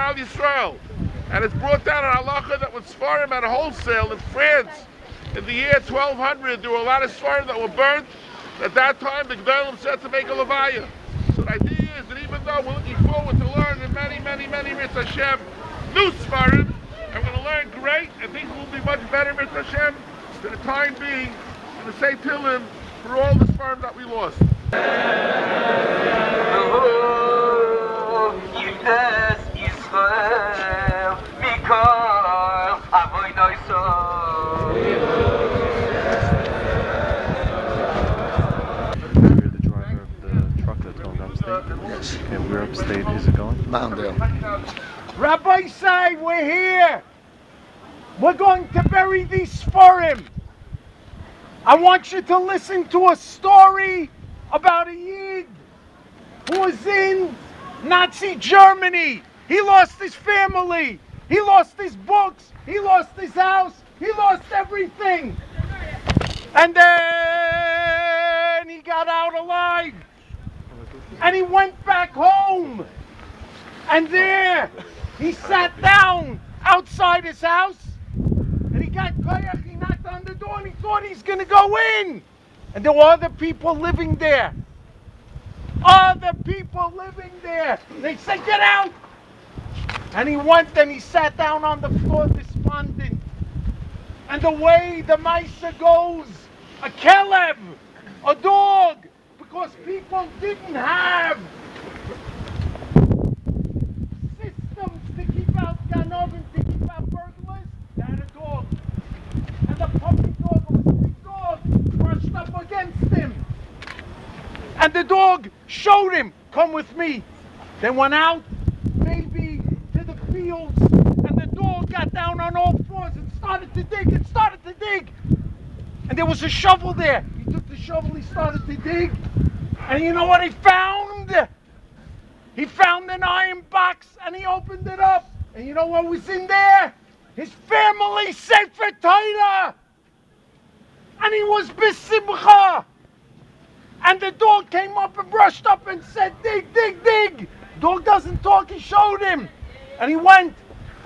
klal yisroel. And it's brought down an halacha that when Seforim at wholesale in France in the year 1200, there were a lot of Seforim that were burnt. At that time, the Gedolim said to make a LEVAYA. So the idea is that even though we're looking forward to learning many Mitzvah Hashem, new Seforim, and we're going to learn great, and things will be much better, Mitzvah Hashem, for the time being, and to say tehillim for all the Seforim that we lost. You're the driver of the truck that's going upstate? Yes. And where upstate is it going? Moundale. Rabbi say we're here. We're going to bury these Seforim. I want you to listen to a story about a Yid who was in Nazi Germany. He lost his family. He lost his books. He lost his house. He lost everything. And then he got out alive. And he went back home. And there he sat down outside his house. And he got koyach. He knocked on the door and he thought he's going to go in. And there were other people living there. Other people living there. They said, get out. And he went and he sat down on the floor despondent. And the way the Maisa goes, a kelev, a dog, because people didn't have systems to keep out ganovim, to keep out burglars, they had a dog. And the puppy dog was a big dog, brushed up against him. And the dog showed him, come with me. They went out, maybe to the fields, and the dog got down on all fours and started to dig, And there was a shovel there. He took the shovel, he started to dig. And you know what he found? He found an iron box and he opened it up. And you know what was in there? His family Sefer Torah. And he was besimcha. And the dog came up and brushed up and said, dig, dig, dig. Dog doesn't talk, he showed him. And he went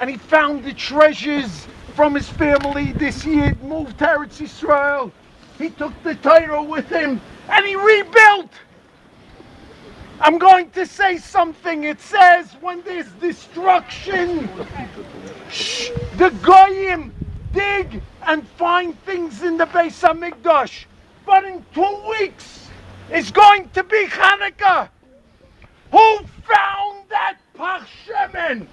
and he found the treasures from his family. This year moved to Eretz Yisrael. He took the Torah with him and he rebuilt. I'm going to say something. It says when there's destruction, the Goyim dig and find things in the Beis Medrash. But in 2 weeks, it's going to be Hanukkah. Who found that pach shemen?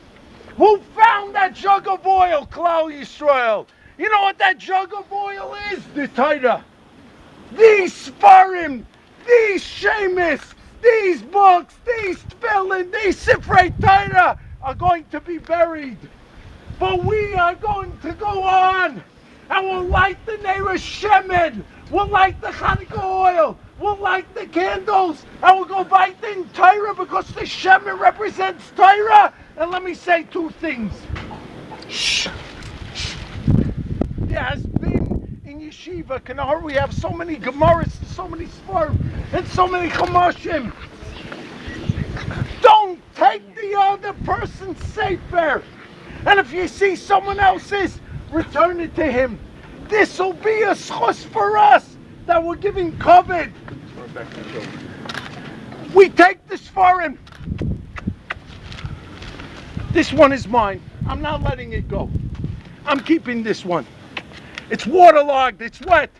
Who found that jug of oil, klal yisroel? You know what that jug of oil is? The Torah. These Seforim, these SHAIMOS, these books, these tehillim, these Sifrei Torah are going to be buried. But we are going to go on and we'll light the Neira Shemen. We'll light the Hanukkah oil. We'll light the candles. And we'll go bite in Torah because the Shemen represents Torah. And let me say 2 things. There has been in Yeshiva Darchei, we have so many Gemaras, so many Seforim, and so many Chumashim. Don't take the other person's sefer. And if you see someone else's, return it to him. This will be a schos for us that we're giving covet. We take this for him. This one is mine. I'm not letting it go. I'm keeping this one. It's waterlogged, it's wet.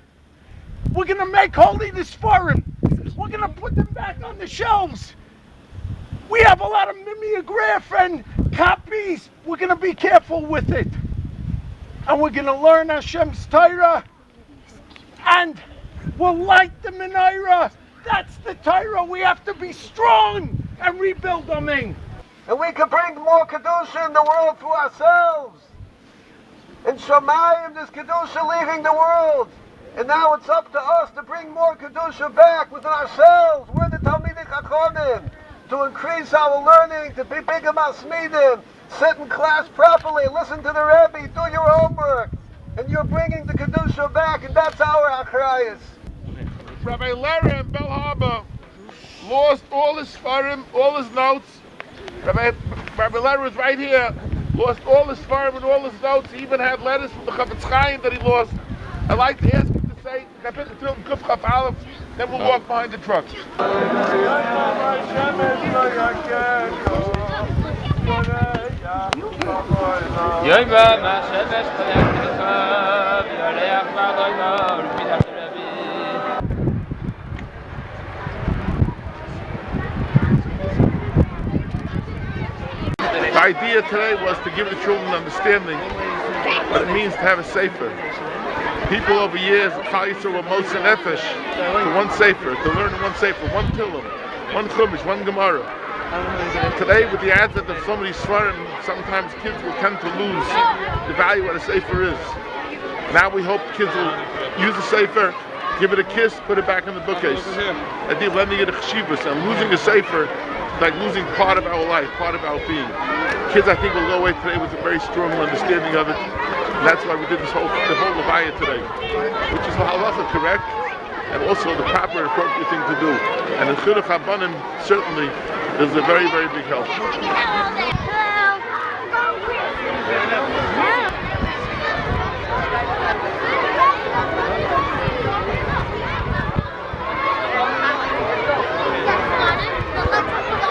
We're gonna make holy this for him. We're gonna put them back on the shelves. We have a lot of mimeograph and copies. We're gonna be careful with it. And we're gonna learn Hashem's Torah. And we'll light the menorah. That's the Torah. We have to be strong and rebuild Amen. And we can bring more kedusha in the world through ourselves. In Shemayim, there's kedusha leaving the world. And now it's up to us to bring more kedusha back within ourselves. We're the talmidim chachamim. To increase our learning, to be bigger masmidim, sit in class properly, listen to the Rebbe, do your homework. And you're bringing the kedusha back, and that's our achrayus. Rabbi Lara in Bell Harbor lost all his Seforim, all his notes. Rabbi Rabbi Letter was right here, lost all his Seforim and all his notes. He even had letters from the Chavetz Chaim that he lost. I'd like to ask him to say, Kuf Chaf Aleph, then we'll walk behind the truck. The idea today was to give the children understanding what it means to have a sefer. People over years, Klal Yisrael were most nefesh to one sefer, to learn one sefer, one tehillim, one chumash, one gemara. Today, with the advent of so many Seforim, sometimes kids will tend to lose the value what a sefer is. Now we hope kids will use the sefer, give it a kiss, put it back in the bookcase. At the lending it a cheshivas, and losing a sefer, like losing part of our life, part of our being. Kids, I think, will go away today with a very strong understanding of it. And that's why we did the whole LEVAYA today, which is halacha correct, and also the proper, appropriate thing to do. And in Chinuch Habanim, certainly, is a very, very big help.